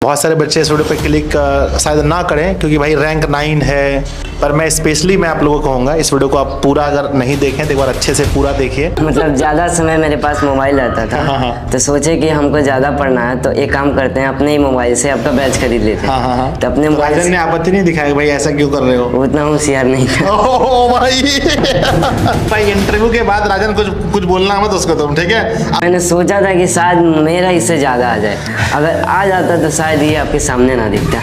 बहुत सारे बच्चे इस वीडियो पे क्लिक शायद ना करें क्योंकि भाई रैंक 9 है, पर मैं स्पेशली मैं आप लोगों को कहूँगा इस वीडियो को आप पूरा अगर नहीं देखें तो एक बार अच्छे से पूरा देखिए। मतलब ज़्यादा समय मेरे पास मोबाइल रहता था तो सोचे कि हमको ज़्यादा पढ़ना है तो एक काम करते हैं, अपने ही मोबाइल से आपका बैच खरीद लेते हैं। तो अपने मोबाइल ने आपत्ति नहीं दिखाया भाई ऐसा क्यों कर रहे हो? उतना होशियार नहीं था। भाई इंटरव्यू के बाद राजन कुछ बोलना मत उसको तुम, ठीक है? मैंने सोचा था कि शायद मेरा इससे ज़्यादा आ जाए, अगर आ जाता तो शायद ये आपके सामने ना दिखता।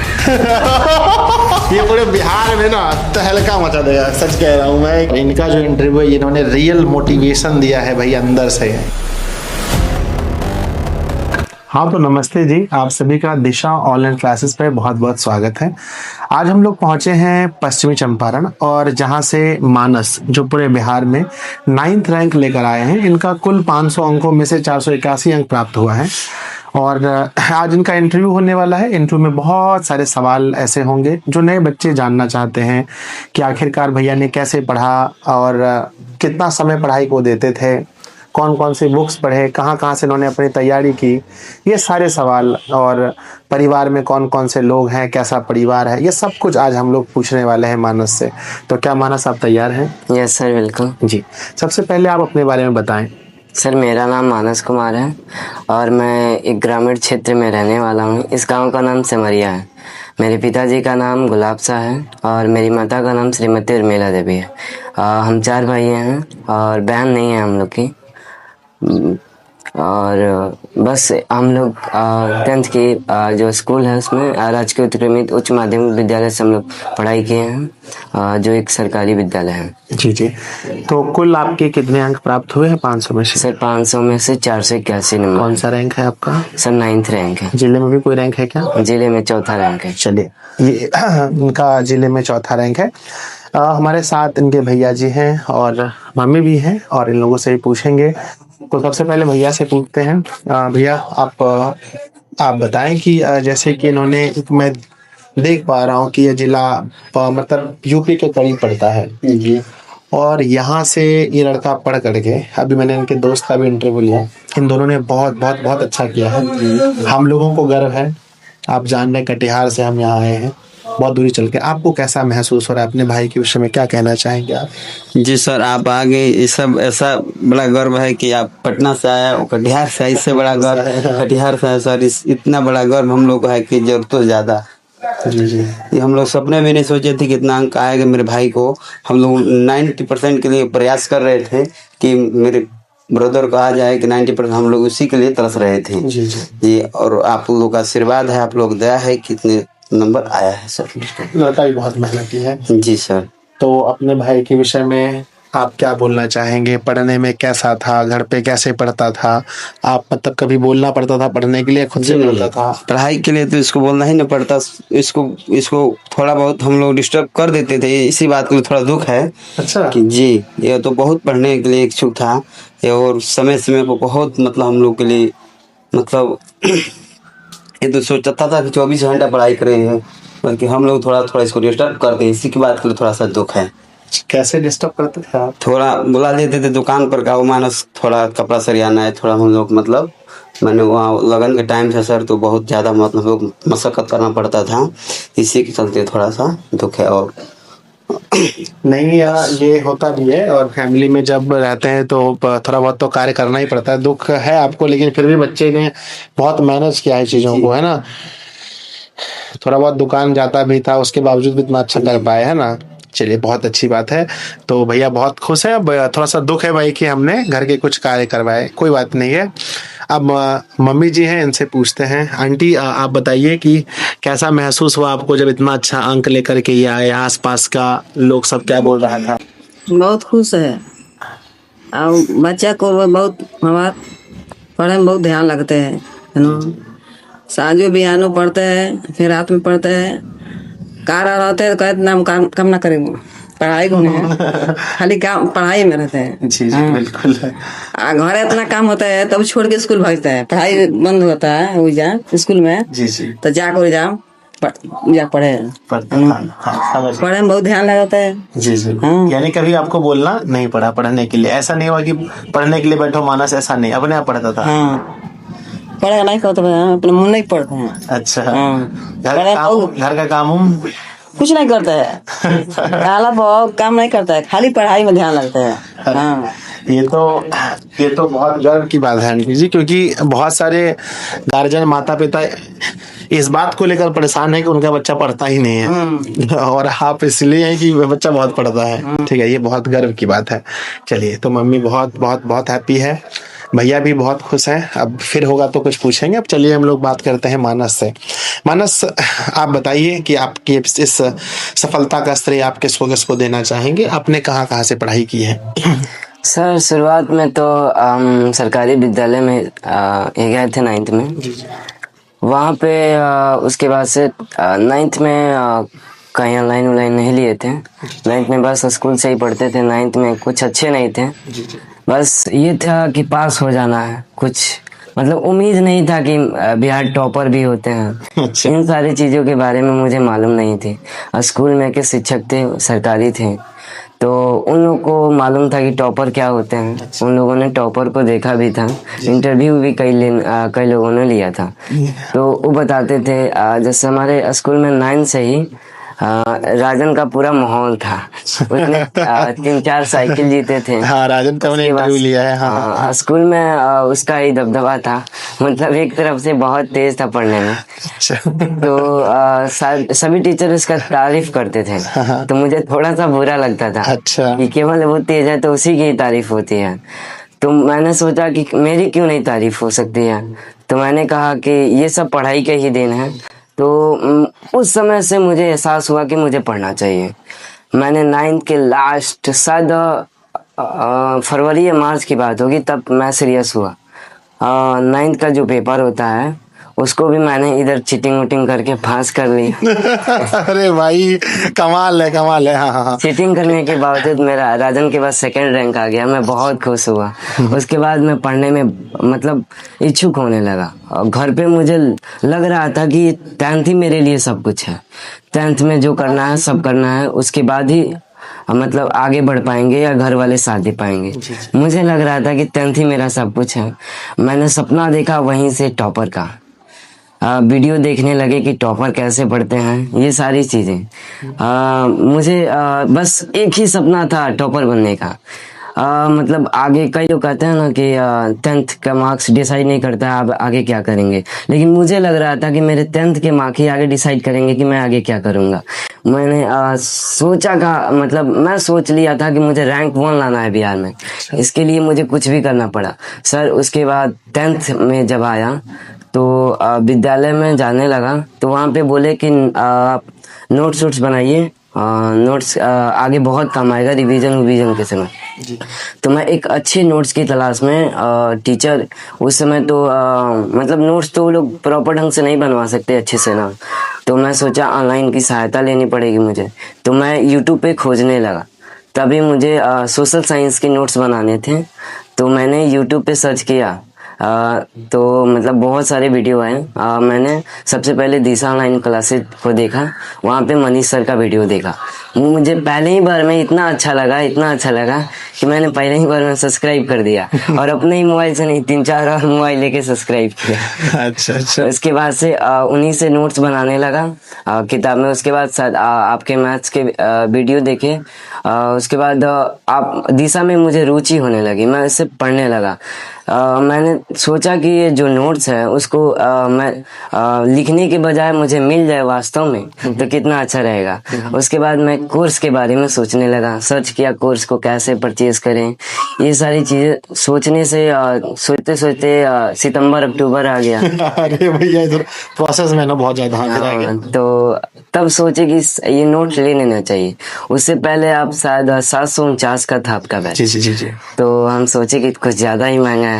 ये पूरे बिहार में ना तहलका मचा देगा, सच कह रहा हूँ मैं। इनका जो इंटरव्यू है इन्होंने रियल मोटिवेशन दिया है भाई अंदर से। हाँ तो नमस्ते जी, आप सभी का दिशा ऑनलाइन क्लासेस पे बहुत बहुत स्वागत है। आज हम लोग पहुंचे हैं पश्चिमी चंपारण और जहां से मानस जो पूरे बिहार में 9th रैंक लेकर आए हैं। इनका कुल 500 अंकों में से 481 अंक प्राप्त हुआ है और आज इनका इंटरव्यू होने वाला है। इंटरव्यू में बहुत सारे सवाल ऐसे होंगे जो नए बच्चे जानना चाहते हैं कि आखिरकार भैया ने कैसे पढ़ा और कितना समय पढ़ाई को देते थे, कौन कौन सी बुक्स पढ़े, कहाँ कहाँ से इन्होंने अपनी तैयारी की, ये सारे सवाल। और परिवार में कौन कौन से लोग हैं, कैसा परिवार है, ये सब कुछ आज हम लोग पूछने वाले हैं मानस से। तो क्या मानस आप तैयार हैं? यस सर, बिल्कुल जी। सबसे पहले आप अपने बारे में बताएं। सर मेरा नाम मानस कुमार है और मैं एक ग्रामीण क्षेत्र में रहने वाला हूँ। इस गांव का नाम सिमरिया है। मेरे पिताजी का नाम गुलाब शाह है और मेरी माता का नाम श्रीमती उर्मिला देवी है। हम 4 भाई हैं और बहन नहीं है हम लोग की। और बस हम लोग 10th की जो स्कूल है उसमें राजकीय उत्क्रमित उच्च माध्यमिक विद्यालय से हम लोग पढ़ाई किए हैं, जो एक सरकारी विद्यालय है। जी जी। तो कुल आपके कितने अंक प्राप्त हुए हैं 500 में से? सर 500 में से 481 नंबर। कौन सा रैंक है आपका? सर 9th रैंक है। जिले में भी कोई रैंक है क्या? जिले में 4था रैंक है। चलिए, ये इनका जिले में 4था रैंक है। हमारे साथ इनके भैया जी हैं और मम्मी भी हैं और इन लोगों से ही पूछेंगे। तो सबसे पहले भैया से पूछते हैं। भैया आप बताएं कि जैसे कि इन्होंने, मैं देख पा रहा हूँ कि ये जिला मतलब यूपी के करीब पड़ता है जी। और यहाँ से ये लड़का पढ़ करके, अभी मैंने इनके दोस्त का भी इंटरव्यू लिया, इन दोनों ने बहुत बहुत बहुत अच्छा किया है। हम लोगों को गर्व है। आप जान रहे कटिहार से हम यहाँ आए हैं बहुत दूरी चल के। आपको कैसा महसूस हो रहा है? अपने भाई के विषय में क्या कहना चाहेंगे आप? जी सर, आप आगे ये सब ऐसा बड़ा गर्व है कि आप पटना से आया, कटिहार से, इससे बड़ा गर्व कटिहार से है सर। इतना बड़ा गर्व हम लोग को है कि जरूरत तो ज्यादा। जी जी। ये हम लोग सपने में नहीं सोचे थे कितना अंक आएगा मेरे भाई को। हम लोग 90% के लिए प्रयास कर रहे थे कि मेरे ब्रदर को आ जाए कि 90%, हम लोग उसी के लिए तरस रहे थे। जी जी जी। और आप लोग का आशीर्वाद है, आप लोग दया है, कितने नंबर आया है सर। लड़का भी बहुत मेहनती है। जी सर। तो अपने भाई के विषय में आप क्या बोलना चाहेंगे? पढ़ने में कैसा था? घर पे कैसे पढ़ता था? आप मतलब कभी बोलना पड़ता था पढ़ने के लिए, खुद से बोलता था? पढ़ाई के लिए तो इसको बोलना ही नहीं पड़ता। इसको थोड़ा बहुत हम लोग डिस्टर्ब कर देते थे, इसी बात को थोड़ा दुख है। अच्छा। कि जी, ये तो बहुत पढ़ने के लिए इच्छुक था और समय समय पर बहुत मतलब हम लोग के लिए मतलब ये तो सोचता था कि 24 घंटा पढ़ाई करेंगे, बल्कि हम लोग थोड़ा थोड़ा इसको डिस्टर्ब करते हैं, इसी की बात के लिए थोड़ा सा दुख है। कैसे डिस्टर्ब करते थे आप? थोड़ा बुला लेते थे दुकान पर का, वो मानस थोड़ा कपड़ा सरियाना है, थोड़ा हम लोग मतलब मैंने वहाँ लगन के टाइम था सर, तो बहुत ज़्यादा मतलब मशक्कत करना पड़ता था, इसी के चलते थोड़ा सा दुख है। और नहीं यार, ये होता भी है और फैमिली में जब रहते हैं तो थोड़ा बहुत तो कार्य करना ही पड़ता है। दुख है आपको, लेकिन फिर भी बच्चे ने बहुत मैनेज किया है चीज़ों को, है ना? थोड़ा बहुत दुकान जाता भी था, उसके बावजूद भी इतना अच्छा कर पाए, है ना? चलिए, बहुत अच्छी बात है। तो भैया बहुत खुश है। अब थोड़ा सा दुख है भाई कि हमने घर के कुछ कार्य करवाए, कोई बात नहीं है। अब मम्मी जी हैं, इनसे पूछते हैं। आंटी आप बताइए कि कैसा महसूस हुआ आपको जब इतना अच्छा अंक लेकर के ये आए? आसपास का लोग सब क्या बोल रहा था? बहुत खुश है और बच्चा को बहुत हमारा पढ़े में बहुत ध्यान लगते हैं, है ना? साँझों बिहानो पढ़ते हैं, फिर रात में पढ़ते हैं। कार आ रहते हैं तो कहते नाम काम ना करेंगे, पढ़ाई को नहीं खाली काम पढ़ाई में रहते हैं। जी जी बिल्कुल। घर इतना काम होता है तब छोड़ के स्कूल भेजते हैं, पढ़ाई बंद होता है वो जा स्कूल में। जी जी। तो जाकर जाओ जा पढ़े पढ़े में बहुत ध्यान लगाता है। जी जी। यानी कभी आपको बोलना नहीं पड़ा पढ़ने के लिए? ऐसा नहीं हुआ कि पढ़ने के लिए बैठो मानस, ऐसा नहीं, अपने आप पढ़ता था? हाँ। पढ़े नहीं करते हैं, अपने मुंह नहीं पढ़ते हैं। अच्छा, हाँ। घर का काम उम? कुछ नहीं करता है, काला बहुत काम नहीं करता है, खाली पढ़ाई में ध्यान लगता है। हाँ। ये तो बहुत गर्व की बात है आंटी जी, क्योंकि बहुत सारे गार्जियन माता पिता इस बात को लेकर परेशान है कि उनका बच्चा पढ़ता ही नहीं है, और आप इसलिए है कि बच्चा बहुत पढ़ता है। ठीक है, ये बहुत गर्व की बात है। चलिए, तो मम्मी बहुत बहुत बहुत हैप्पी है, भैया भी बहुत खुश हैं। अब फिर होगा तो कुछ पूछेंगे। अब चलिए हम लोग बात करते हैं मानस से। मानस, आप बताइए कि आपकी इस सफलता का श्रेय आप किसको देना चाहेंगे? आपने कहाँ कहाँ से पढ़ाई की है? सर शुरुआत में तो सरकारी विद्यालय में ये गए थे 9th में। वहाँ पे उसके बाद से 9th में कहीं ऑनलाइन नहीं लिए थे। 9th में बस स्कूल से ही पढ़ते थे। 9th में कुछ अच्छे नहीं थे, बस ये था कि पास हो जाना है। कुछ मतलब उम्मीद नहीं था कि बिहार टॉपर भी होते हैं। अच्छा। इन सारी चीज़ों के बारे में मुझे मालूम नहीं थी। स्कूल में के शिक्षक थे, सरकारी थे, तो उन लोगों को मालूम था कि टॉपर क्या होते हैं। उन लोगों ने टॉपर को देखा भी था, इंटरव्यू भी कई लोगों ने लिया था। तो वो बताते थे जैसे हमारे स्कूल में 9 से ही राजन का पूरा माहौल था। उसने 3-4 साइकिल जीते थे। हाँ, राजन का मैंने इंटरव्यू लिया है। हाँ। स्कूल में उसका ही दबदबा था, मतलब एक तरफ से बहुत तेज था पढ़ने में। अच्छा। तो सभी टीचर उसका तारीफ करते थे, तो मुझे थोड़ा सा बुरा लगता था। अच्छा। कि केवल वो तेज है तो उसी की ही तारीफ होती है। तो मैंने सोचा कि मेरी क्यों नहीं तारीफ हो सकती है। तो मैंने कहा कि ये सब पढ़ाई के ही देन है। तो उस समय से मुझे एहसास हुआ कि मुझे पढ़ना चाहिए। मैंने 9th के लास्ट शायद फरवरी या मार्च की बात होगी, तब मैं सीरियस हुआ। 9th का जो पेपर होता है उसको भी मैंने इधर चीटिंग करके पास कर लिया। अरे भाई, कमाल है। हाँ। चीटिंग करने के बावजूद मेरा राजन के पास 2nd रैंक आ गया। मैं बहुत खुश हुआ। उसके बाद मैं पढ़ने में मतलब इच्छुक होने लगा, और घर पे मुझे लग रहा था कि 10th ही मेरे लिए सब कुछ है। 10th में जो करना है सब करना है, उसके बाद ही मतलब आगे बढ़ पाएंगे या घर वाले साथ दे पाएंगे। मुझे लग रहा था कि 10th ही मेरा सब कुछ है। मैंने सपना देखा वहीं से टॉपर का। वीडियो देखने लगे कि टॉपर कैसे पढ़ते हैं, ये सारी चीज़ें। मुझे बस एक ही सपना था टॉपर बनने का। मतलब आगे कई लोग कहते हैं ना कि 10th का मार्क्स डिसाइड नहीं करता है आप आगे क्या करेंगे, लेकिन मुझे लग रहा था कि मेरे 10th के मार्क्स ही आगे डिसाइड करेंगे कि मैं आगे क्या करूँगा। मैंने मैं सोच लिया था कि मुझे रैंक 1 लाना है बिहार में। इसके लिए मुझे कुछ भी करना पड़ा। सर उसके बाद 10th में जब आया तो विद्यालय में जाने लगा, तो वहाँ पे बोले कि आप नोट्स बनाइए, नोट्स आगे बहुत काम आएगा रिवीजन के समय। तो मैं एक अच्छे नोट्स की तलाश में टीचर उस समय तो मतलब नोट्स तो लोग प्रॉपर ढंग से नहीं बनवा सकते अच्छे से ना, तो मैं सोचा ऑनलाइन की सहायता लेनी पड़ेगी मुझे। तो मैं यूट्यूब पे खोजने लगा। तभी मुझे सोशल साइंस के नोट्स बनाने थे, तो मैंने यूट्यूब पे सर्च किया। तो मतलब बहुत सारे वीडियो हैं। मैंने सबसे पहले दिशा ऑनलाइन क्लासेस को देखा, वहाँ पे मनीष सर का वीडियो देखा। मुझे पहले ही बार में इतना अच्छा लगा कि मैंने पहले ही बार में सब्सक्राइब कर दिया, और अपने ही मोबाइल से नहीं 3-4 और मोबाइल लेके सब्सक्राइब किया। अच्छा। उसके बाद से उन्हीं से नोट्स बनाने लगा किताब में। उसके बाद आपके मैथ्स के वीडियो देखे। उसके बाद आप दिशा में मुझे रुचि होने लगी, मैं इससे पढ़ने लगा। मैंने सोचा कि ये जो नोट्स है उसको मैं लिखने के बजाय मुझे मिल जाए वास्तव में तो कितना अच्छा रहेगा। उसके बाद मैं कोर्स के बारे में सोचने लगा, सर्च किया कोर्स को कैसे परचेज करें। ये सारी चीज़ें सोचने से सोचते सितंबर अक्टूबर आ गया। अरे भैया, इधर प्रोसेस में ना बहुत ज़्यादा आगे रह गया। तो तब सोचे कि ये नोट ले लेना चाहिए। उससे पहले आप शायद 749 का था आपका बैच। जी। तो हम सोचे कि कुछ ज़्यादा ही महंगा है।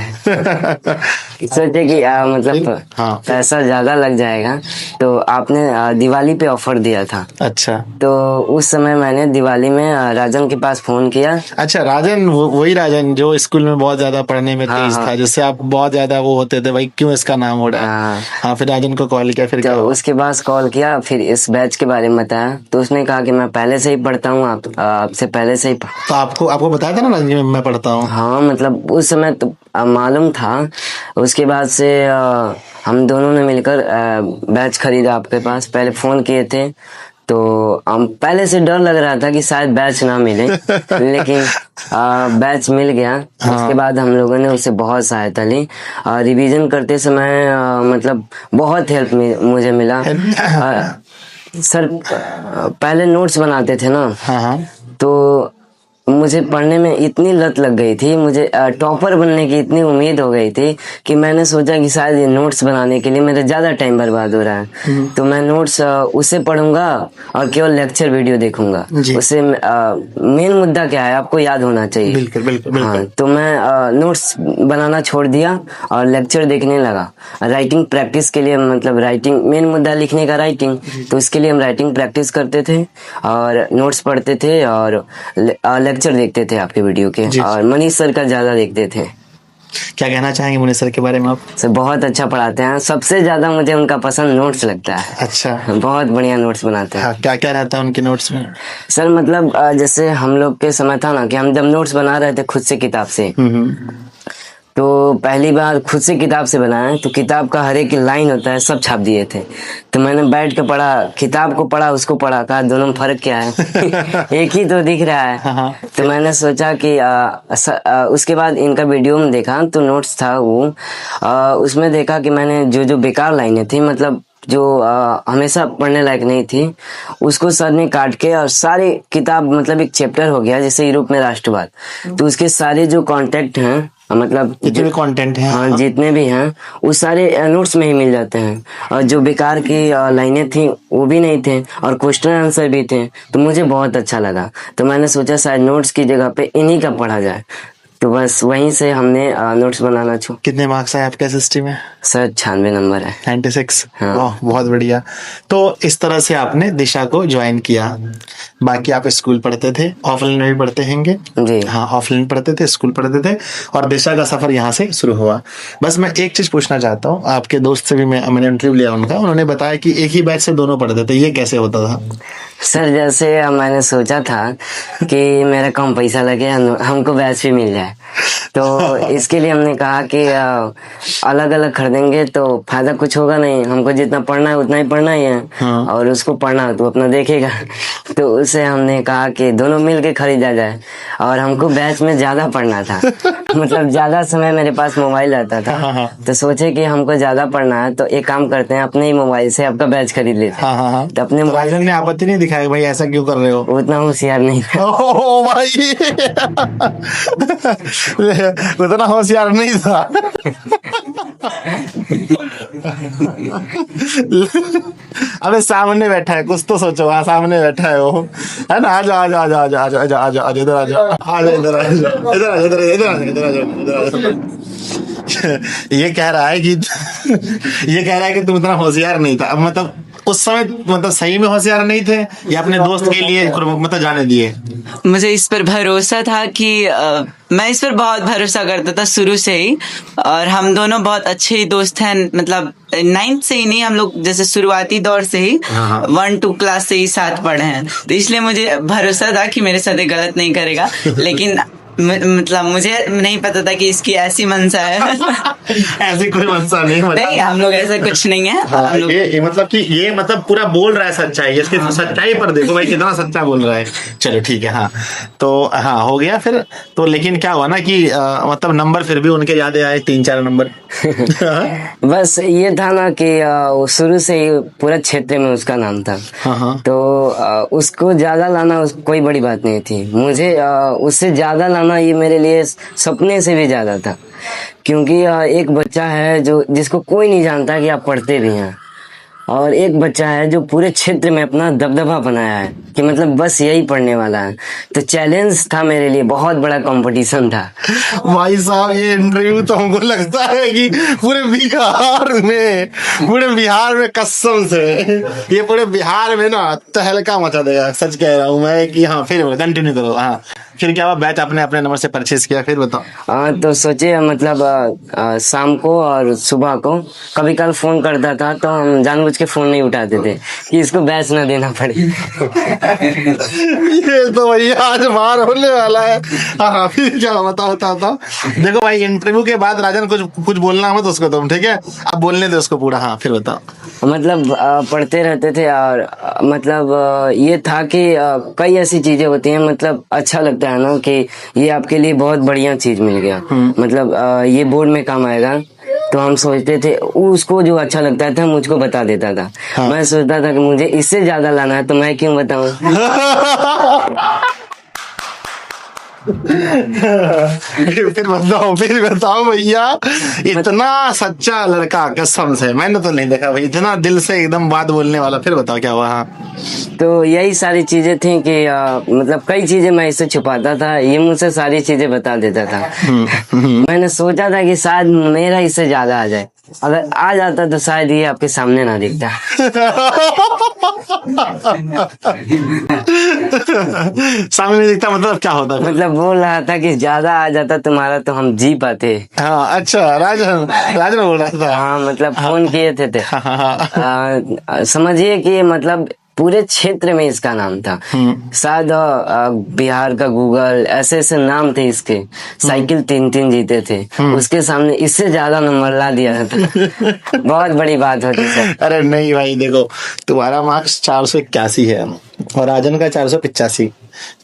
सोचे कि मतलब पैसा ज़्यादा लग जाएगा, तो आपने दिवाली पे ऑफर दिया था। अच्छा। तो उस समय मैंने दिवाली में राजन के पास फोन किया। अच्छा, राजन, वही राजन जो स्कूल में बहुत ज्यादा पढ़ने में तेज था, जिससे आप बहुत ज्यादा वो होते थे भाई क्यों इसका नाम हो रहा है। हाँ, फिर राजन को कॉल किया, फिर क्या हुआ? उसके बाद कॉल किया, फिर इस बैच के बारे में बताया, तो उसने कहा कि मैं पहले से ही पढ़ता हूँ, आपसे पहले से ही। तो आपको बताया था ना राजन मैं पढ़ता हूँ। हाँ, मतलब उस समय तो मालूम था। उसके बाद से हम दोनों ने मिलकर बैच खरीदा आपके पास। पहले फ़ोन किए थे तो हम पहले से डर लग रहा था कि शायद बैच ना मिले, लेकिन बैच मिल गया। उसके बाद हम लोगों ने उससे बहुत सहायता ली। रिवीजन करते समय मतलब बहुत हेल्प मुझे मिला। सर पहले नोट्स बनाते थे ना, तो मुझे पढ़ने में इतनी लत लग गई थी, मुझे टॉपर बनने की इतनी उम्मीद हो गई थी कि मैंने सोचा कि शायद ये नोट्स बनाने के लिए मेरा ज़्यादा टाइम बर्बाद हो रहा है, तो मैं नोट्स उससे पढ़ूंगा और केवल लेक्चर वीडियो देखूंगा। उससे मेन मुद्दा क्या है आपको याद होना चाहिए। बिल्कुल बिल्कुल हाँ, तो मैं नोट्स बनाना छोड़ दिया और लेक्चर देखने लगा। राइटिंग प्रैक्टिस के लिए, मतलब राइटिंग मेन मुद्दा लिखने का राइटिंग, तो इसके लिए हम राइटिंग प्रैक्टिस करते थे और नोट्स पढ़ते थे और लेक्चर देखते थे आपके वीडियो के, और मनीष सर का ज्यादा देखते थे। क्या कहना चाहेंगे मनीष सर के बारे में आप? सर बहुत अच्छा पढ़ाते हैं, सबसे ज्यादा मुझे उनका पसंद नोट्स लगता है। अच्छा, बहुत बढ़िया नोट्स बनाते हैं। हाँ, क्या क्या रहता है उनके नोट्स में? सर मतलब जैसे हम लोग के समय था ना कि हम जब नोट्स बना रहे थे खुद से किताब से, तो पहली बार खुद से किताब से बनाया तो किताब का हर एक लाइन होता है सब छाप दिए थे। तो मैंने बैठ के पढ़ा, किताब को पढ़ा, उसको पढ़ा, कहा दोनों में फर्क क्या है एक ही तो दिख रहा है। तो मैंने सोचा कि उसके बाद इनका वीडियो में देखा तो नोट्स था वो, उसमें देखा कि मैंने जो जो बेकार लाइनें थी, मतलब जो हमेशा पढ़ने लायक नहीं थी, उसको सर ने काट के और सारी किताब, मतलब एक चैप्टर हो गया जैसे यूरोप में राष्ट्रवाद, तो उसके सारे जो कॉन्टेक्ट हैं, मतलब जितने भी कंटेंट हैं, हाँ जितने भी हैं वो सारे नोट्स में ही मिल जाते हैं। और जो बेकार की लाइनें थी वो भी नहीं थे और क्वेश्चन आंसर भी थे, तो मुझे बहुत अच्छा लगा। तो मैंने सोचा शायद नोट्स की जगह पे इन्हीं का पढ़ा जाए, तो बस वहीं से हमने नोट्स बनाना छू। कितने मार्क्स आए आपके एसएसटी में? सर 96 नंबर है। 96। हाँ। वाह, बहुत बढ़िया। तो इस तरह से आपने दिशा को ज्वाइन किया। बाकी आप स्कूल पढ़ते थे, ऑफलाइन में भी पढ़ते हैंगे? जी हाँ, ऑफलाइन पढ़ते थे, स्कूल पढ़ते थे, और दिशा का सफर यहाँ से शुरू हुआ। बस मैं एक चीज पूछना चाहता हूँ, आपके दोस्त से भी मैंने इंटरव्यू लिया उनका, उन्होंने बताया कि एक ही बैच से दोनों पढ़ते थे, ये कैसे होता था? सर जैसे मैंने सोचा था कि मेरा कम पैसा लगे, हमको बैच भी मिल जाए, तो इसके लिए हमने कहा कि अलग अलग खरीदेंगे तो फायदा कुछ होगा नहीं, हमको जितना पढ़ना है उतना ही पढ़ना ही है। हाँ। और उसको पढ़ना है तो अपना देखेगा, तो उससे हमने कहा कि दोनों मिल के खरीदा जाए। और हमको बैच में ज्यादा पढ़ना था मतलब ज्यादा समय मेरे पास मोबाइल रहता था, तो सोचे कि हमको ज्यादा पढ़ना है तो एक काम करते हैं, अपने ही मोबाइल से आपका बैच खरीद लेते हैं। तो अपने मोबाइल ने आपत्ति नहीं दिखाया भाई ऐसा क्यों कर रहे हो? उतना होशियार नहीं था। ओ भाई उतना होशियार नहीं था अबे सामने बैठा है, कुछ तो सोचो। हाँ, सामने बैठा है वो, है ना? आजा आजा आजा आजा आजा आजा आजा आजा इधर आजा, आजा इधर आजा, इधर आजा, इधर इधर आजा, इधर आजा, इधर आजा। ये कह रहा है कि ये कह रहा है कि तुम इतना होशियार नहीं था। अब मतलब उस समय मतलब सही में होशियार नहीं थे या अपने दोस्त के लिए मतलब जाने दिए? मुझे इस पर भरोसा था कि मैं इस पर बहुत भरोसा करता था शुरू से ही, और हम दोनों बहुत अच्छे ही दोस्त हैं। मतलब 9th से ही नहीं, हम लोग जैसे शुरुआती दौर से ही 1-2 क्लास से ही साथ पढ़े हैं, तो इसलिए मुझे भरोसा था कि मेरे साथ गलत नहीं करेगा। लेकिन मतलब मुझे नहीं पता था कि इसकी ऐसी मंशा है ऐसी कोई मंशा नहीं, नहीं, हम लोग ऐसा कुछ नहीं है। हाँ, हम लोग ये मतलब कि ये मतलब पूरा बोल रहा है सच्चाई, इसकी सच्चाई पर देखो भाई कितना सच्चा बोल रहा है। चलो ठीक है। हाँ, तो हाँ हो गया फिर तो। लेकिन क्या हुआ ना कि मतलब नंबर फिर भी उनके ज्यादा आए, 3-4 नंबर बस ये था ना कि शुरू से ही पूरा क्षेत्र में उसका नाम था। तो उसको ज्यादा लाना कोई बड़ी बात नहीं थी। मुझे उससे ज्यादा लाना ये मेरे लिए सपने से भी ज्यादा था, क्योंकि एक बच्चा है जो जिसको कोई नहीं जानता कि आप पढ़ते भी हैं, और एक बच्चा है जो पूरे क्षेत्र में अपना दबदबा बनाया है कि मतलब बस यही पढ़ने वाला है। तो चैलेंज था मेरे लिए, बहुत बड़ा कंपटीशन था। भाई साहब ये इंटरव्यू तो हमको लगता है कि पूरे बिहार में कसम से ये पूरे बिहार में ना तहलका मचा देगा। सच कह रहा हूँ मैं कि हाँ, फिर कंटिन्यू करो। हाँ फिर क्या हुआ, बैच आपने अपने नंबर से परचेज किया, फिर बताओ। तो सोचे मतलब शाम को और सुबह को कभी कल फोन करता था तो हम जानबूझ के फोन नहीं उठाते थे कि इसको बैच ना देना पड़े। ये तो भैया आज मार होने वाला है। हाँ फिर क्या बताओ बताओ बताओ। देखो भाई, इंटरव्यू के बाद राजन कुछ कुछ बोलना मत उसको तुम, ठीक है? अब बोलने दो उसको पूरा। हाँ फिर बताओ। मतलब पढ़ते रहते थे और मतलब ये था कि कई ऐसी चीजें होती हैं, मतलब अच्छा लगता है ना कि ये आपके लिए बहुत बढ़िया चीज मिल गया, मतलब ये बोर्ड में काम आएगा। तो हम सोचते थे उसको जो अच्छा लगता था मुझको बता देता था। हाँ। मैं सोचता था कि मुझे इससे ज्यादा लाना है तो मैं क्यों बताऊं। फिर बताओ भैया, इतना सच्चा लड़का कसम से मैंने तो नहीं देखा भाई, इतना दिल से एकदम बात बोलने वाला। फिर बताओ क्या हुआ। हाँ तो यही सारी चीजें थी कि मतलब कई चीजें मैं इससे छुपाता था, ये मुझसे सारी चीजें बता देता था। मैंने सोचा था कि शायद मेरा इससे ज्यादा आ जाए, अगर आ जाता तो शायद ये आपके सामने ना दिखता। सामने दिखता मतलब क्या होता है? मतलब बोल रहा था कि ज्यादा आ जाता तुम्हारा तो हम जी पाते। हाँ अच्छा, राजन राजन बोल रहा था। हाँ मतलब फोन किए थे। समझिए कि मतलब पूरे क्षेत्र में इसका नाम था। शायद बिहार का गूगल, ऐसे ऐसे नाम थे इसके। साइकिल 3-3 जीते थे, उसके सामने इससे ज्यादा नंबर ला दिया था। बहुत बड़ी बात होती सर। अरे नहीं भाई, देखो तुम्हारा मार्क्स 481 है और राजन का 485,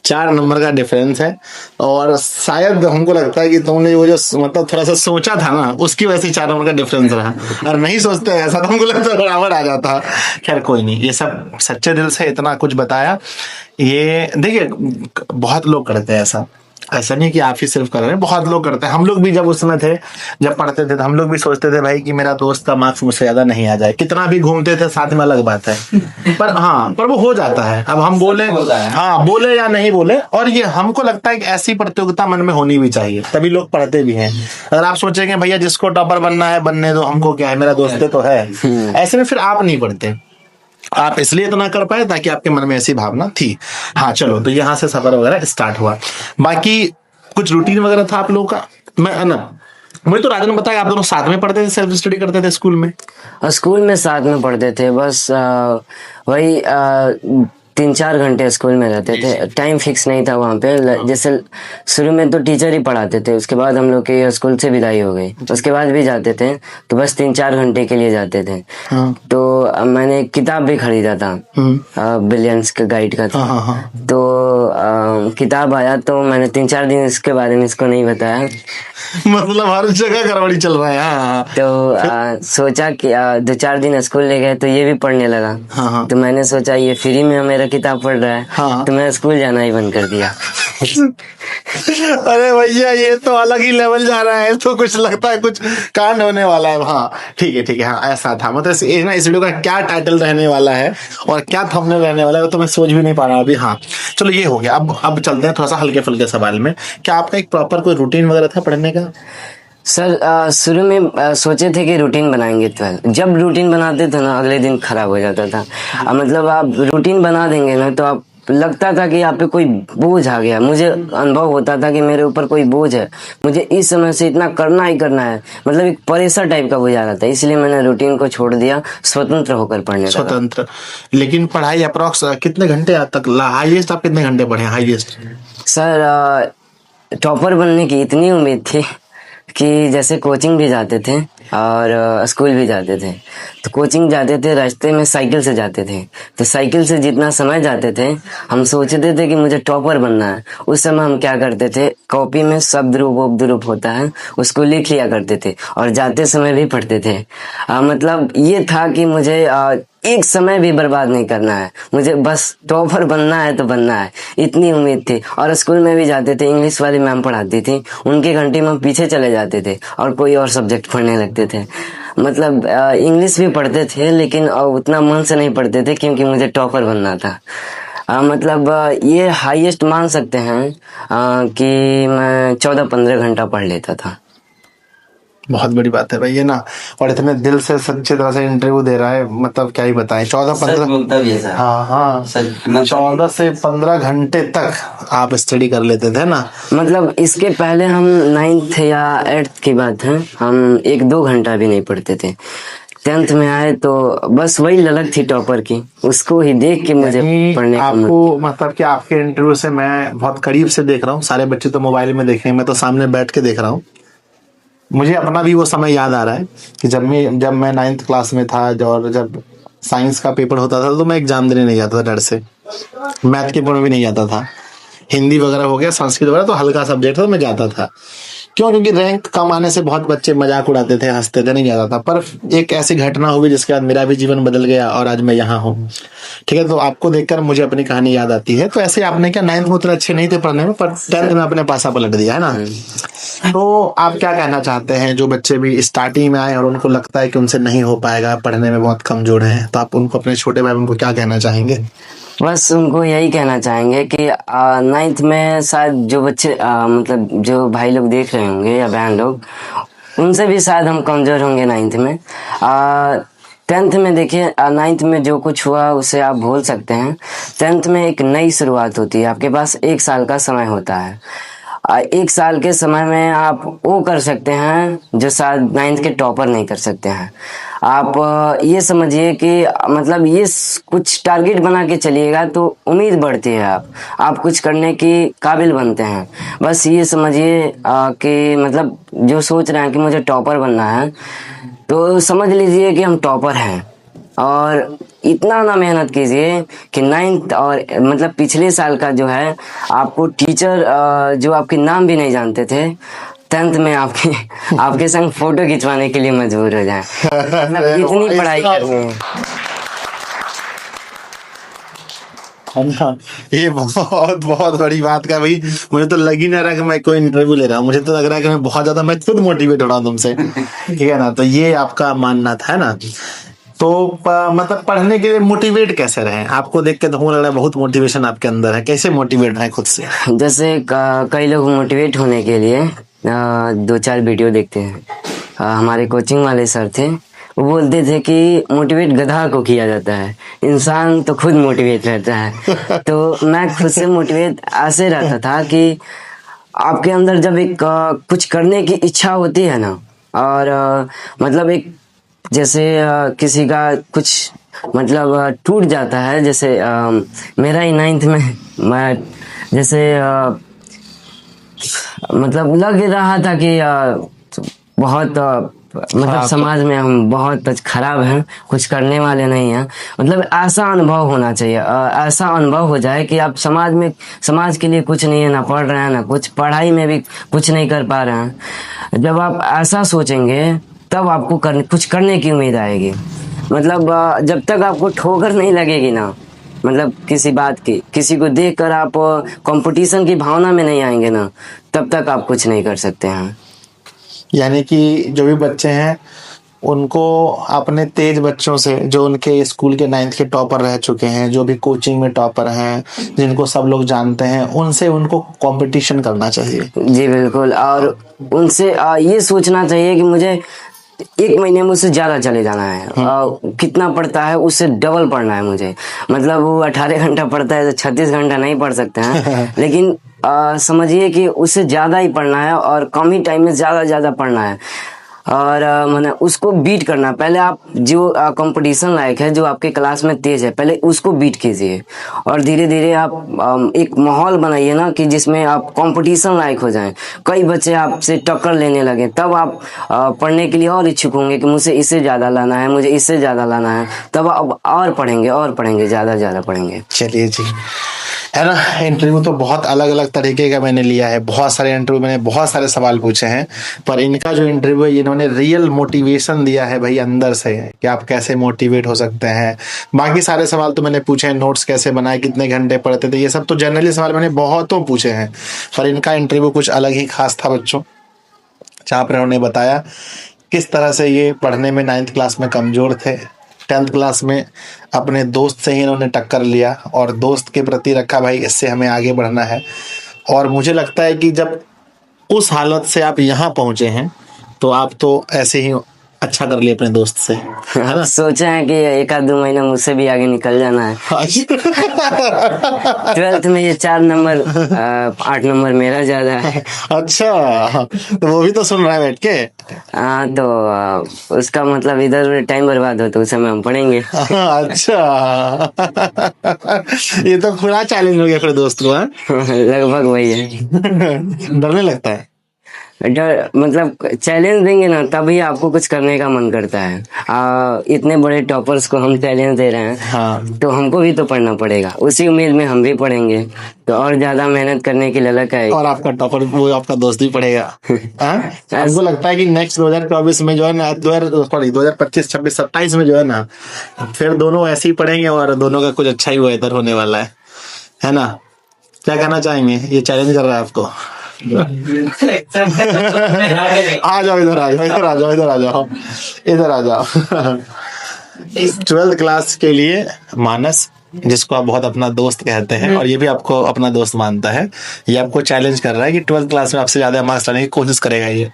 4 नंबर का डिफरेंस है। और शायद हमको लगता है कि तुमने वो जो मतलब थोड़ा सा सोचा था ना, उसकी वजह से 4 नंबर का डिफरेंस रहा। और नहीं सोचते ऐसा तो हमको लगता है बराबर आ जाता। खैर कोई नहीं, ये सब सच्चे दिल से इतना कुछ बताया। ये देखिए बहुत लोग करते हैं ऐसा, ऐसा नहीं कि आप ही सिर्फ कर रहे हैं, बहुत लोग करते हैं। हम लोग भी जब उस समय थे, जब पढ़ते थे तो हम लोग भी सोचते थे भाई कि मेरा दोस्त का मार्क्स मुझसे ज्यादा नहीं आ जाए। कितना भी घूमते थे साथ में, अलग बात है। पर हाँ, पर वो हो जाता है। अब हम बोले, हाँ बोले या नहीं बोले, और ये हमको लगता है कि ऐसी प्रतियोगिता मन में होनी भी चाहिए, तभी लोग पढ़ते भी हैं। अगर आप सोचेंगे भैया जिसको टॉपर बनना है बनने दो, हमको क्या है, मेरा दोस्त तो है, ऐसे में फिर आप नहीं पढ़ते। आप इसलिए इतना कर पाए ताकि आपके मन में ऐसी भावना थी। हाँ चलो, तो यहाँ से सफर वगैरह स्टार्ट हुआ। बाकी कुछ रूटीन वगैरह था आप लोगों का? मैं ना, मुझे तो राजन ने बताया आप दोनों साथ में पढ़ते थे, सेल्फ स्टडी करते थे स्कूल में? स्कूल में साथ में पढ़ते थे, बस वही 3-4 घंटे स्कूल में रहते थे। टाइम फिक्स नहीं था वहाँ पे। जैसे शुरू में तो टीचर ही पढ़ाते थे, उसके बाद हम लोग के स्कूल से विदाई हो गई, उसके बाद भी जाते थे तो बस 3-4 घंटे के लिए जाते थे। हाँ। तो मैंने किताब भी खरीदा था, ब्रिलियंस का गाइड का था। तो किताब आया तो मैंने 3-4 दिन इसके बारे में इसको नहीं बताया। मतलब हर जगह गड़बड़ी चल रहा है। हाँ। तो सोचा कि 2-4 दिन स्कूल ले गए तो ये भी पढ़ने लगा। हाँ। तो मैंने सोचा ये फ्री में मेरा किताब पढ़ रहा है। हाँ। तो मैं स्कूल जाना ही बंद कर दिया। अरे भैया ये तो अलग ही लेवल जा रहा है, तो कुछ लगता है कुछ कांड होने वाला है। हाँ ठीक है ठीक है, हाँ ऐसा था। मतलब इस वीडियो का क्या टाइटल रहने वाला है और क्या थंबनेल रहने वाला है, वो तो मैं सोच भी नहीं पा रहा अभी। हाँ चलो ये हो गया। अब चलते हैं थोड़ा सा हल्के फुल्के सवाल में। क्या आपका एक प्रॉपर कोई रूटीन वगैरह था पढ़ने का? सर शुरू में सोचे थे कि रूटीन बनाएंगे 12। जब रूटीन बनाते थे ना अगले दिन खराब हो जाता था। मतलब आप रूटीन बना देंगे ना तो आप लगता था कि आप पे कोई बोझ आ गया। मुझे अनुभव होता था कि मेरे ऊपर कोई बोझ है, मुझे इस समय से इतना करना ही करना है। मतलब एक प्रेशर टाइप का बोझ आ रहा था, इसलिए मैंने रूटीन को छोड़ दिया, स्वतंत्र होकर पढ़ने लगा। स्वतंत्र। लेकिन पढ़ाई अप्रोक्स कितने घंटे तक? हाईएस्ट आप कितने घंटे पढ़े? हाईएस्ट सर टॉपर बनने की इतनी उम्मीद थी कि जैसे कोचिंग भी जाते थे और स्कूल भी जाते थे। तो कोचिंग जाते थे, रास्ते में साइकिल से जाते थे, तो साइकिल से जितना समय जाते थे हम सोचते थे कि मुझे टॉपर बनना है। उस समय हम क्या करते थे, कॉपी में शब्द रूप उपद्रूप होता है उसको लिख लिया करते थे और जाते समय भी पढ़ते थे। मतलब ये था कि मुझे एक समय भी बर्बाद नहीं करना है, मुझे बस टॉपर बनना है तो बनना है, इतनी उम्मीद थी। और स्कूल में भी जाते थे, इंग्लिश वाली मैम पढ़ाती थी, उनके घंटे में हम पीछे चले जाते थे और कोई और सब्जेक्ट पढ़ने लगते थे। मतलब इंग्लिश भी पढ़ते थे लेकिन उतना मन से नहीं पढ़ते थे क्योंकि मुझे टॉपर बनना था। मतलब ये हाईएस्ट मान सकते हैं कि मैं 14-15 घंटा पढ़ लेता था। बहुत बड़ी बात है भाई ये ना, और इतने दिल से सच्ची तरह से इंटरव्यू दे रहा है, मतलब क्या ही बताएं। 14-15 बोलता भी है सर। हाँ हाँ, सच 14 से 15 घंटे तक आप स्टडी कर लेते थे ना? मतलब इसके पहले हम 9th या 8th की बात है, हम 1-2 घंटा भी नहीं पढ़ते थे। 10th में आए तो बस वही ललक थी टॉपर की, उसको ही देख के मुझे यानी पढ़ने का मन। आपको मतलब कि आपके इंटरव्यू से मैं बहुत करीब से देख रहा हूँ, सारे बच्चे तो मोबाइल में देख रहे हैं, मैं तो सामने बैठ के देख रहा हूँ। मुझे अपना भी वो समय याद आ रहा है कि जब मैं 9th क्लास में था, और जब साइंस का पेपर होता था तो मैं एग्जाम देने नहीं जाता था डर से। मैथ के पेपर में भी नहीं जाता था, हिंदी वगैरह हो गया, संस्कृत वगैरह तो हल्का सब्जेक्ट था तो मैं जाता था। क्यों? क्योंकि रैंक कम आने से बहुत बच्चे मजाक उड़ाते थे, हंसते थे, नहीं जाता था। पर एक ऐसी घटना हुई जिसके बाद मेरा भी जीवन बदल गया और आज मैं यहाँ हूँ। ठीक है, तो आपको देखकर मुझे अपनी कहानी याद आती है। तो ऐसे आपने क्या 9th में उतने अच्छे नहीं थे पढ़ने में, पर 10th में आपने पासा पलट दिया है ना? तो आप क्या कहना चाहते हैं जो बच्चे भी स्टार्टिंग में आए और उनको लगता है कि उनसे नहीं हो पाएगा, पढ़ने में बहुत कमजोर हैं, तो आप उनको, अपने छोटे भाई को क्या कहना चाहेंगे? बस उनको यही कहना चाहेंगे कि 9th में शायद जो बच्चे मतलब जो भाई लोग देख रहे होंगे या बहन लोग, उनसे भी शायद हम कमज़ोर होंगे 9th में। 10th में देखिए, 9th में जो कुछ हुआ उसे आप भूल सकते हैं। 10th में एक नई शुरुआत होती है, आपके पास 1 साल का समय होता है। 1 साल के समय में आप वो कर सकते हैं जो शायद 9th के टॉपर नहीं कर सकते हैं। आप ये समझिए कि मतलब ये कुछ टारगेट बना के चलिएगा तो उम्मीद बढ़ती है, आप कुछ करने की काबिल बनते हैं। बस ये समझिए कि मतलब जो सोच रहे हैं कि मुझे टॉपर बनना है, तो समझ लीजिए कि हम टॉपर हैं। और इतना ना मेहनत कीजिए कि 9th और मतलब पिछले साल का जो है, आपको टीचर जो आपके नाम भी नहीं जानते थे, 10th में आपके संग फोटो खिंचवाने के लिए मजबूर हो जाए। मतलब इतनी पढ़ाई करनी है। है ना? ये बहुत बहुत बड़ी बात का भाई, मुझे तो लग ही नहीं रहा कि मैं कोई इंटरव्यू ले रहा हूँ। मुझे तो लग रहा है कि मैं बहुत ज्यादा, मैं खुद मोटिवेट हो रहा हूँ तुमसे। ठीक है ना? तो ये आपका मानना था, है ना? तो मतलब पढ़ने के लिए मोटिवेट कैसे रहे? आपको देख के तो मुझे लग रहा है बहुत मोटिवेशन आपके अंदर है। कैसे मोटिवेट रहे खुद से? जैसे कई लोग मोटिवेट होने के लिए 2-4 वीडियो देखते हैं। हमारे कोचिंग वाले सर थे, वो बोलते थे कि मोटिवेट गधा को किया जाता है, इंसान तो खुद मोटिवेट रहता है। तो मैं खुद से मोटिवेट ऐसे रहता था कि आपके अंदर जब एक कुछ करने की इच्छा होती है ना, और मतलब एक जैसे किसी का कुछ मतलब टूट जाता है, जैसे मेरा ही 9th में मैं जैसे मतलब लग रहा था कि बहुत मतलब समाज में हम बहुत खराब हैं, कुछ करने वाले नहीं हैं। मतलब ऐसा अनुभव होना चाहिए, ऐसा अनुभव हो जाए कि आप समाज के लिए कुछ नहीं है, ना पढ़ रहे हैं ना कुछ, पढ़ाई में भी कुछ नहीं कर पा रहे हैं। जब आप ऐसा सोचेंगे तब आपको कुछ करने की उम्मीद आएगी। मतलब जब तक आपको ठोकर नहीं लगेगी ना, मतलब किसी बात की, किसी को देखकर आप कंपटीशन की भावना में नहीं आएंगे ना, तब तक आप कुछ नहीं कर सकते हैं। यानी कि जो भी बच्चे हैं उनको अपने तेज बच्चों से, जो उनके स्कूल के 9th के टॉपर रह चुके हैं, जो भी कोचिंग में टॉपर हैं, जिनको सब लोग जानते हैं, उनसे उनको कंपटीशन करना चाहिए। जी बिल्कुल। और उनसे ये सोचना चाहिए कि मुझे 1 महीने में उससे ज्यादा चले जाना है। कितना पढ़ता है उससे डबल पढ़ना है मुझे। मतलब वो 18 घंटा पढ़ता है तो 36 घंटा नहीं पढ़ सकते हैं, लेकिन समझिए कि उससे ज्यादा ही पढ़ना है और कम ही टाइम में ज्यादा पढ़ना है। और मैंने उसको बीट करना। पहले आप जो कंपटीशन लायक है, जो आपके क्लास में तेज है, पहले उसको बीट कीजिए और धीरे धीरे आप एक माहौल बनाइए ना कि जिसमें आप कंपटीशन लायक हो जाएं। कई बच्चे आपसे टक्कर लेने लगे, तब आप पढ़ने के लिए और इच्छुक होंगे कि मुझे इससे ज़्यादा लाना है, मुझे इससे ज़्यादा लाना है। तब आप और पढ़ेंगे, ज़्यादा पढ़ेंगे। चलिए जी, है ना? इंटरव्यू तो बहुत अलग अलग तरीके का मैंने लिया है, बहुत सारे इंटरव्यू, मैंने बहुत सारे सवाल पूछे हैं, पर इनका जो इंटरव्यू है, इन्होंने रियल मोटिवेशन दिया है भाई अंदर से, कि आप कैसे मोटिवेट हो सकते हैं। बाकी सारे सवाल तो मैंने पूछे हैं, नोट्स कैसे बनाए, कितने घंटे पढ़ते थे, ये सब तो जनरली सवाल मैंने बहुतों पूछे हैं, पर इनका इंटरव्यू कुछ अलग ही खास था बच्चों, जहाँ पर उन्होंने बताया किस तरह से ये पढ़ने में 9th क्लास में कमज़ोर थे, 10th क्लास में अपने दोस्त से ही इन्होंने टक्कर लिया और दोस्त के प्रति रखा भाई इससे हमें आगे बढ़ना है। और मुझे लगता है कि जब उस हालत से आप यहाँ पहुँचे हैं तो आप तो ऐसे ही अच्छा कर लिए अपने दोस्त से, है अब ना? सोचा है कि 1 आध 2 महीना मुझसे भी आगे निकल जाना है। 12th में ये 4 नंबर 8 नंबर मेरा ज्यादा है। अच्छा, तो वो भी तो सुन रहा है बैठ के। हाँ तो उसका मतलब इधर टाइम बर्बाद हो तो उस समय हम पढ़ेंगे। अच्छा, ये तो पूरा चैलेंज हो गया फिर दोस्त को, हाँ? लगभग वही है। डरने लगता है। डर मतलब चैलेंज देंगे ना तभी आपको कुछ करने का मन करता है। इतने बड़े टॉपर्स को हम चैलेंज दे रहे हैं, हाँ, तो हमको भी तो पढ़ना पड़ेगा। उसी उम्मीद में हम भी पढ़ेंगे, तो और ज्यादा मेहनत करने की ललक है। और आपका टॉपर वो आपका दोस्त भी पढ़ेगा, हाँ? हमको लगता है कि नेक्स्ट 2024 में जो है ना, 2025, 26, 27 में जो है ना, फिर दोनों ऐसे ही पढ़ेंगे और दोनों का कुछ अच्छा ही बेहतर होने वाला है ना? क्या कहना चाहेंगे? ये चैलेंज कर रहा है आपको। आ जाओ, इधर आ जाओ, इधर आ जाओ, इधर आ जाओ, इधर आ जाओ। इस 12th क्लास के लिए मानस, जिसको आप बहुत अपना दोस्त कहते हैं और ये भी आपको अपना दोस्त मानता है, ये आपको चैलेंज कर रहा है कि 12th क्लास में आपसे ज्यादा मार्क्स लाने की कोशिश करेगा ये।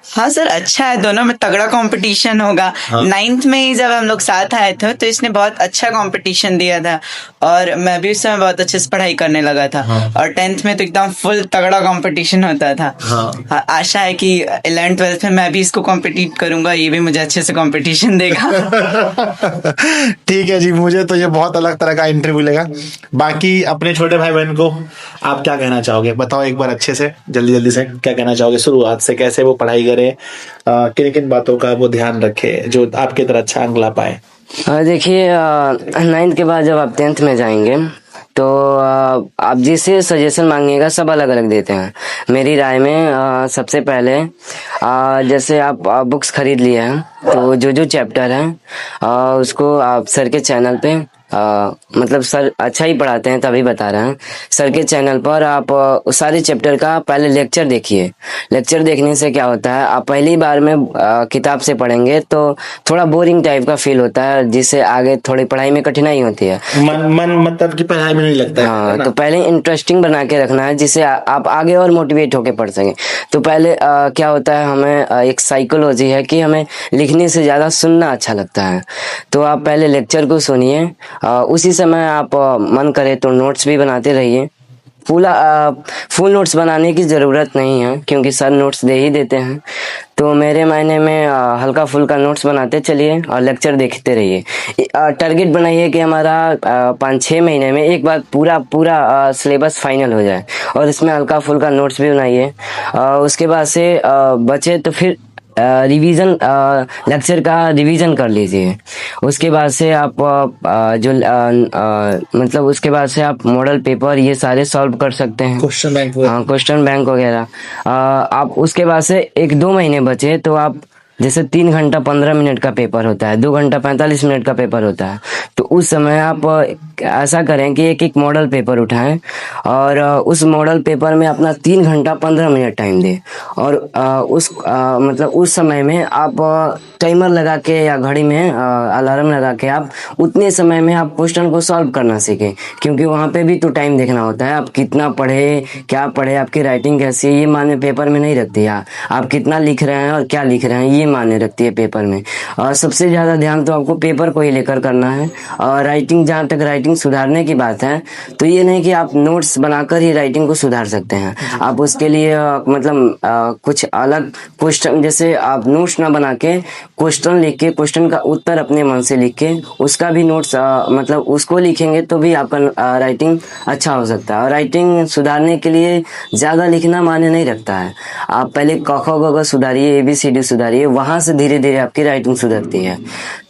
हाँ सर, अच्छा है, दोनों में तगड़ा कंपटीशन होगा। हाँ। 9th में ही जब हम लोग साथ आए थे तो इसने बहुत अच्छा कंपटीशन दिया था और मैं भी उस समय बहुत अच्छे से पढ़ाई करने लगा था। हाँ। और 10th में तो एकदम फुल तगड़ा कंपटीशन होता था। हाँ। आशा है कि 11th 12th में मैं भी इसको कॉम्पिटिट करूंगा, ये भी मुझे अच्छे से कंपटीशन देगा। ठीक है जी, मुझे तो ये बहुत अलग तरह का इंटरव्यू लगा। बाकी अपने छोटे भाई बहन को आप क्या कहना चाहोगे? बताओ एक बार अच्छे से, जल्दी जल्दी से क्या कहना चाहोगे? शुरुआत से कैसे वो पढ़ाई करे, किन किन बातों का वो ध्यान रखे जो आपके तरह अच्छा अंक ला पाए? देखिए 9th के बाद जब आप 10th में जाएंगे तो आप जिससे सजेशन मांगिएगा सब अलग अलग देते हैं। मेरी राय में सबसे पहले जैसे आप बुक्स खरीद लिए हैं तो जो चैप्टर है उसको आप सर के चैनल पे मतलब सर अच्छा ही पढ़ाते हैं तभी बता रहे हैं। सर के चैनल पर आप उस सारे चैप्टर का पहले लेक्चर देखिए। लेक्चर देखने से क्या होता है, आप पहली बार में किताब से पढ़ेंगे तो थोड़ा बोरिंग टाइप का फील होता है, जिससे आगे थोड़ी पढ़ाई में कठिनाई होती है। मन मतलब कि पढ़ाई में नहीं लगता है, हाँ, है ना? तो पहले इंटरेस्टिंग बना के रखना है जिससे आप आगे और मोटिवेट होके पढ़ सकें। तो पहले क्या होता है, हमें एक साइकोलॉजी है कि हमें लिखने से ज़्यादा सुनना अच्छा लगता है। तो आप पहले लेक्चर को सुनिए, उसी समय आप मन करे तो नोट्स भी बनाते रहिए। फुल नोट्स बनाने की ज़रूरत नहीं है क्योंकि सर नोट्स दे ही देते हैं। तो मेरे मायने में हल्का फुल्का नोट्स बनाते चलिए और लेक्चर देखते रहिए। टारगेट बनाइए कि हमारा 5-6 महीने में एक बार पूरा सिलेबस फाइनल हो जाए और इसमें हल्का फुल्का नोट्स भी बनाइए। उसके बाद से बचे तो फिर रिवीजन लेक्चर का रिवीजन कर लीजिए। उसके बाद से आप मतलब उसके बाद से आप मॉडल पेपर ये सारे सॉल्व कर सकते हैं। क्वेश्चन बैंक हाँ, क्वेश्चन बैंक वगैरह। आप उसके बाद से 1-2 महीने बचे तो आप जैसे 3 घंटा 15 मिनट का पेपर होता है, 2 घंटा 45 मिनट का पेपर होता है, तो उस समय आप ऐसा करें कि एक मॉडल पेपर उठाएं और उस मॉडल पेपर में अपना 3 घंटा 15 मिनट टाइम दें। और मतलब उस समय में आप टाइमर लगा के या घड़ी में अलार्म लगा के आप उतने समय में आप क्वेश्चन को सॉल्व करना सीखें, क्योंकि वहाँ पे भी तो टाइम देखना होता है। आप कितना पढ़े, क्या पढ़े, आपकी राइटिंग कैसी है, ये माने पेपर में नहीं रखती है। आप कितना लिख रहे हैं और क्या लिख रहे हैं ये माने रखती है पेपर में। और सबसे ज़्यादा ध्यान तो आपको पेपर को ही लेकर करना है। और राइटिंग, जहाँ तक राइटिंग सुधारने की बात है तो ये नहीं कि आप नोट्स बनाकर ही राइटिंग को सुधार सकते हैं। आप उसके लिए मतलब कुछ अलग क्वेश्चन, जैसे आप नोट्स ना बना के क्वेश्चन लिख के, क्वेश्चन का उत्तर अपने मन से लिख के उसका भी नोट्स मतलब उसको लिखेंगे तो भी आपका राइटिंग अच्छा हो सकता है। और राइटिंग सुधारने के लिए ज़्यादा लिखना मायने नहीं रखता है। आप पहले क ख ग घ सुधारिए, ABCD सुधारिए, वहाँ से धीरे धीरे आपकी राइटिंग सुधरती है।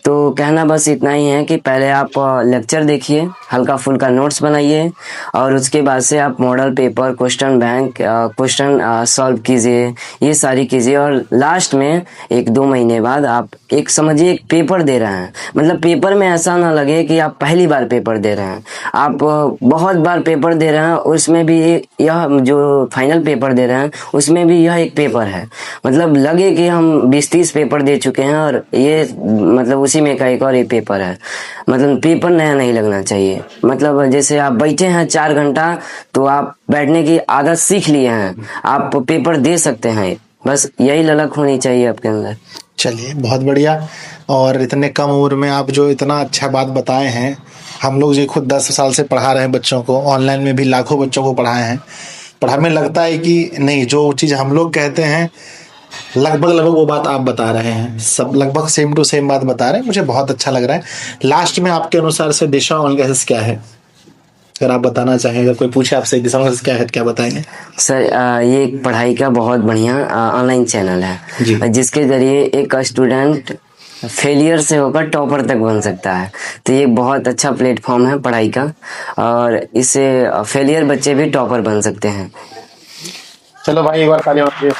तो कहना बस इतना ही है कि पहले आप लेक्चर देखिए, हल्का फुल्का नोट्स बनाइए और उसके बाद से आप model paper, question bank, question solve कीजिए, ये सारी कीजिए। और लास्ट में 1-2 महीने बाद आप एक समझिए एक पेपर दे रहे हैं। मतलब पेपर में ऐसा ना लगे कि आप पहली बार पेपर दे रहे हैं, आप बहुत बार पेपर दे रहे हैं। उसमें भी यह जो फाइनल पेपर दे रहे हैं उसमें भी यह एक पेपर है। मतलब लगे कि हम 20-30 पेपर दे चुके हैं और ये मतलब उसी में का एक और ये पेपर है। मतलब पेपर नया नहीं लगना चाहिए। मतलब जैसे आप बैठे हैं 4 घंटा तो आप बैठने की आदत सीख लिए हैं, आप पेपर दे सकते हैं। बस यही ललक होनी चाहिए आपके अंदर। चलिए बहुत बढ़िया। और इतने कम उम्र में आप जो इतना अच्छा बात बताए हैं, हम लोग जो खुद 10 साल से पढ़ा रहे हैं बच्चों को, ऑनलाइन में भी लाखों बच्चों को पढ़ाए हैं, पर हमें लगता है कि नहीं, जो चीज़ हम लोग कहते हैं लगभग वो बात आप बता रहे हैं, सब लगभग सेम टू सेम बात बता रहे हैं। मुझे बहुत अच्छा लग रहा है। लास्ट में आपके अनुसार से दिशा ऑनलाइन क्लासेस क्या है, अगर आप बताना चाहें, अगर कोई पूछे आपसे दिशा ऑनलाइन क्लासेस क्या है, क्या बताएंगे? सर ये एक पढ़ाई का बहुत बढ़िया ऑनलाइन चैनल जी। है, जिसके जरिए एक स्टूडेंट फेलियर से होकर टॉपर तक बन सकता है। तो ये बहुत अच्छा प्लेटफॉर्म है पढ़ाई का, और इससे फेलियर बच्चे भी टॉपर बन सकते हैं। चलो भाई एक बार ताली मारिए।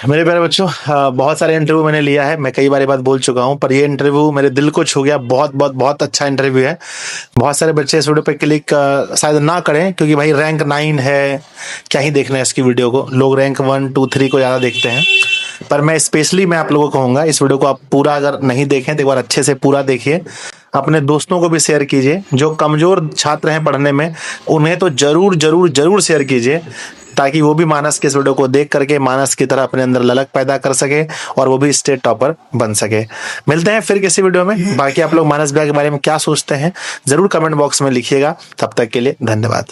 मेरे प्यारे बच्चों, बहुत सारे इंटरव्यू मैंने लिया है, मैं कई बार ये बात बोल चुका हूँ, पर ये इंटरव्यू मेरे दिल को छू गया। बहुत बहुत बहुत अच्छा इंटरव्यू है। बहुत सारे बच्चे इस वीडियो पे क्लिक शायद ना करें, क्योंकि भाई रैंक 9 है, क्या ही देखना है इसकी वीडियो को। लोग रैंक 1, 2, 3 को ज़्यादा देखते हैं। पर मैं स्पेशली आप लोगों को कहूँगा, इस वीडियो को आप पूरा अगर नहीं देखें तो एक बार अच्छे से पूरा देखिए। अपने दोस्तों को भी शेयर कीजिए, जो कमज़ोर छात्र हैं पढ़ने में उन्हें तो जरूर जरूर जरूर शेयर कीजिए, ताकि वो भी मानस के इस वीडियो को देख करके मानस की तरह अपने अंदर ललक पैदा कर सके और वो भी स्टेट टॉपर बन सके। मिलते हैं फिर किसी वीडियो में। बाकी आप लोग मानस भैया के बारे में क्या सोचते हैं जरूर कमेंट बॉक्स में लिखिएगा। तब तक के लिए धन्यवाद।